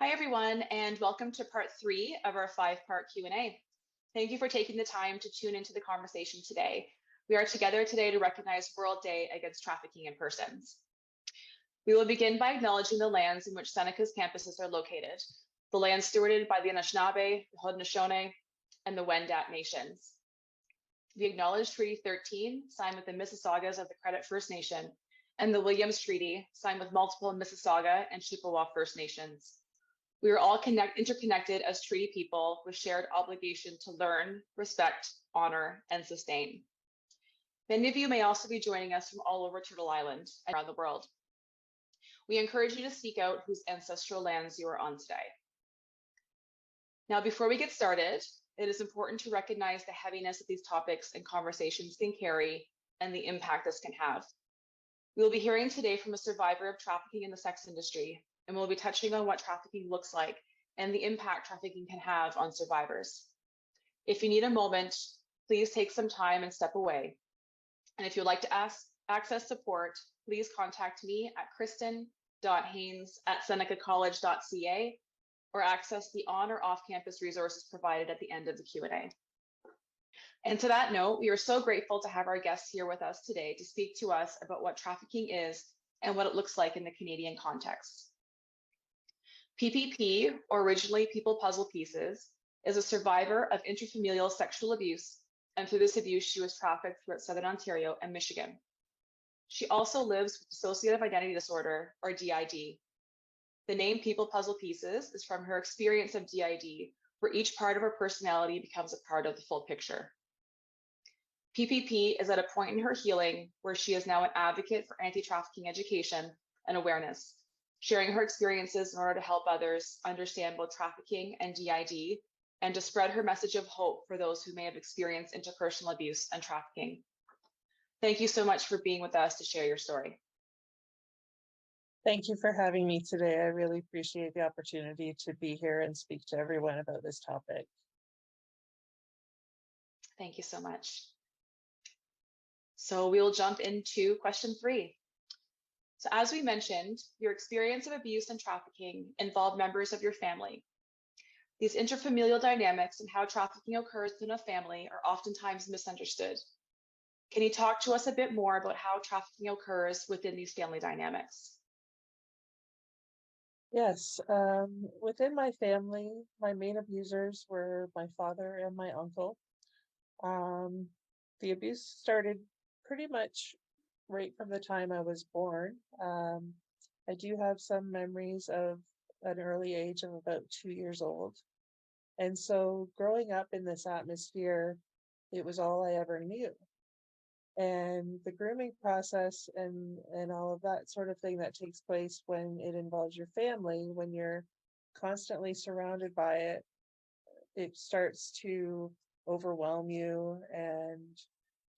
Hi, everyone, and welcome to part three of our five-part Q&A. Thank you for taking the time to tune into the conversation today. We are together today to recognize World Day Against Trafficking in Persons. We will begin by acknowledging the lands in which Seneca's campuses are located, the lands stewarded by the Anishinaabe, the Haudenosaunee, and the Wendat nations. We acknowledge Treaty 13, signed with the Mississaugas of the Credit First Nation, and the Williams Treaty, signed with multiple Mississauga and Chippewa First Nations. We are all interconnected as treaty people with shared obligation to learn, respect, honor, and sustain. Many of you may also be joining us from all over Turtle Island and around the world. We encourage you to seek out whose ancestral lands you are on today. Now, before we get started, it is important to recognize the heaviness that these topics and conversations can carry and the impact this can have. We will be hearing today from a survivor of trafficking in the sex industry, and we'll be touching on what trafficking looks like and the impact trafficking can have on survivors. If you need a moment, please take some time and step away. And if you'd like to access support, please contact me at kristen.haynes@senecacollege.ca or access the on or off-campus resources provided at the end of the Q&A. And to that note, we are so grateful to have our guests here with us today to speak to us about what trafficking is and what it looks like in the Canadian context. PPP, or originally People Puzzle Pieces, is a survivor of intrafamilial sexual abuse, and through this abuse, she was trafficked throughout Southern Ontario and Michigan. She also lives with dissociative identity disorder, or DID. The name People Puzzle Pieces is from her experience of DID, where each part of her personality becomes a part of the full picture. PPP is at a point in her healing where she is now an advocate for anti-trafficking education and awareness, sharing her experiences in order to help others understand both trafficking and DID, and to spread her message of hope for those who may have experienced interpersonal abuse and trafficking. Thank you so much for being with us to share your story. Thank you for having me today. I really appreciate the opportunity to be here and speak to everyone about this topic. Thank you so much. So we'll jump into question 3. So as we mentioned, your experience of abuse and trafficking involved members of your family. These interfamilial dynamics and how trafficking occurs within a family are oftentimes misunderstood. Can you talk to us a bit more about how trafficking occurs within these family dynamics? Yes, within my family, my main abusers were my father and my uncle. The abuse started pretty much right from the time I was born. I do have some memories of an early age of about 2 years old. And so growing up in this atmosphere, it was all I ever knew. And the grooming process and all of that sort of thing that takes place when it involves your family, when you're constantly surrounded by it, it starts to overwhelm you and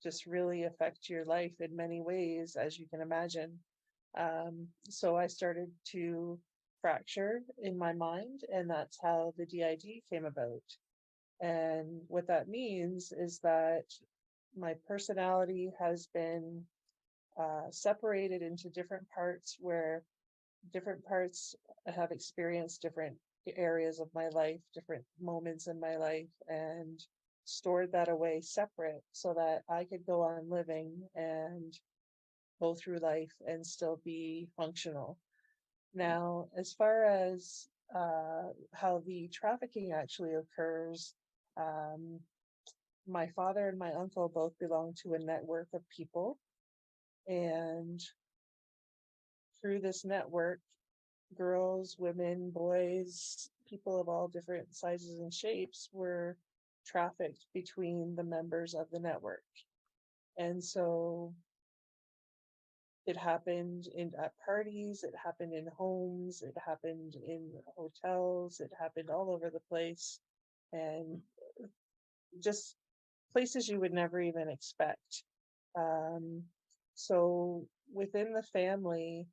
just really affect your life in many ways, as you can imagine. So I started to fracture in my mind, and that's how the DID came about. And what that means is that my personality has been separated into different parts, where different parts have experienced different areas of my life, different moments in my life, and stored that away separate so that I could go on living and go through life and still be functional. Now, as far as how the trafficking actually occurs, my father and my uncle both belong to a network of people, and through this network, girls, women, boys, people of all different sizes and shapes were trafficked between the members of the network. And so it happened at parties, it happened in homes, it happened in hotels, it happened all over the place, and just places you would never even expect. So within the family,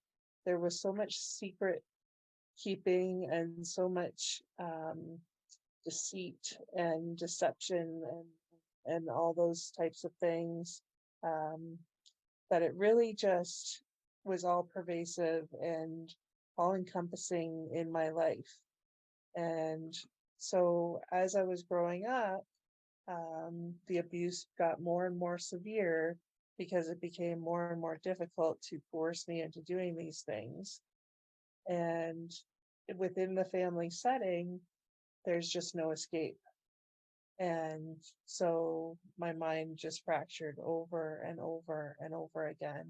there was so much secret keeping and so much deceit and deception and all those types of things, that it really just was all pervasive and all encompassing in my life. And so as I was growing up, the abuse got more and more severe because it became more and more difficult to force me into doing these things. And within the family setting, there's just no escape. And so my mind just fractured over and over and over again,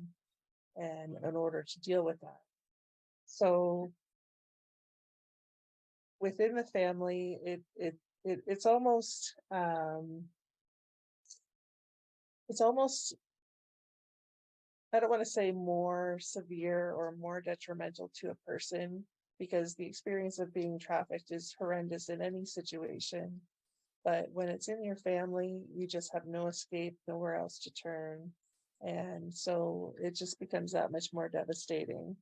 and in order to deal with that. So within the family, it's almost it's almost, I don't want to say more severe or more detrimental to a person, because the experience of being trafficked is horrendous in any situation. But when it's in your family, you just have no escape, nowhere else to turn. And so it just becomes that much more devastating.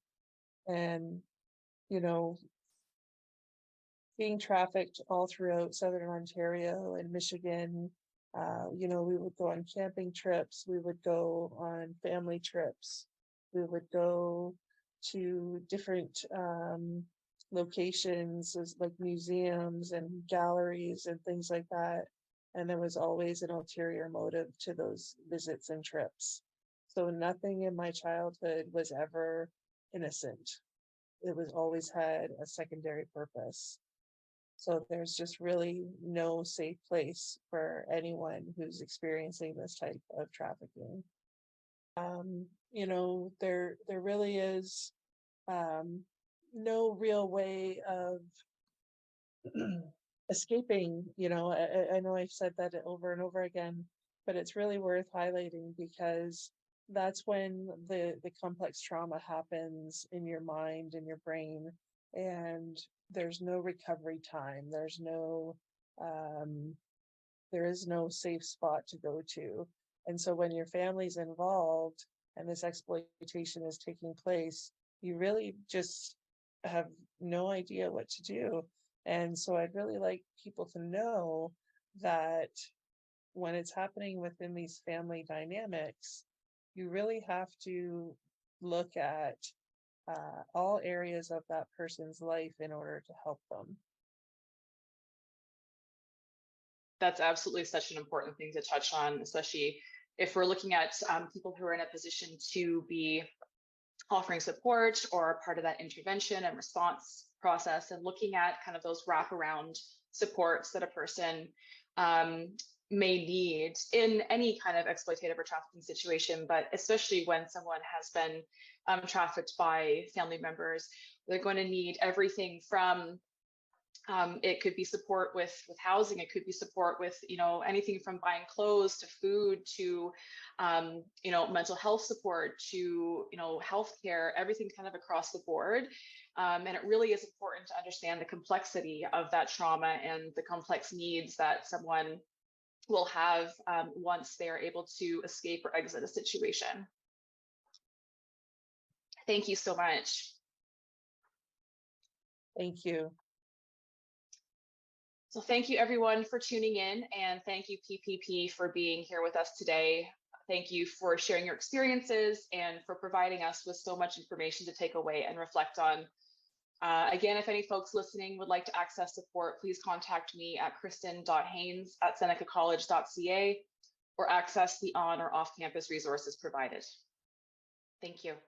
And, you know, being trafficked all throughout Southern Ontario and Michigan, we would go on camping trips, we would go on family trips, we would go to different locations like museums and galleries and things like that. And there was always an ulterior motive to those visits and trips. So nothing in my childhood was ever innocent. It was always had a secondary purpose. So there's just really no safe place for anyone who's experiencing this type of trafficking. There really is no real way of escaping. I know I've said that over and over again, but it's really worth highlighting, because that's when the complex trauma happens in your mind and your brain, and there's no recovery time. Um, there is no safe spot to go to. And so when your family's involved and this exploitation is taking place, you really just have no idea what to do. And so I'd really like people to know that when it's happening within these family dynamics, you really have to look at all areas of that person's life in order to help them. That's absolutely such an important thing to touch on, especially if we're looking at people who are in a position to be offering support or part of that intervention and response process, and looking at kind of those wraparound supports that a person um, may need in any kind of exploitative or trafficking situation, but especially when someone has been trafficked by family members. They're going to need everything from it could be support with housing. It could be support with anything from buying clothes to food to mental health support to healthcare. Everything kind of across the board. And it really is important to understand the complexity of that trauma and the complex needs that someone will have once they are able to escape or exit a situation. Thank you so much. Thank you. So thank you everyone for tuning in, and thank you PPP for being here with us today. Thank you for sharing your experiences and for providing us with so much information to take away and reflect on. Again, if any folks listening would like to access support, please contact me at kristen.haynes@senecacollege.ca or access the on or off-campus resources provided. Thank you.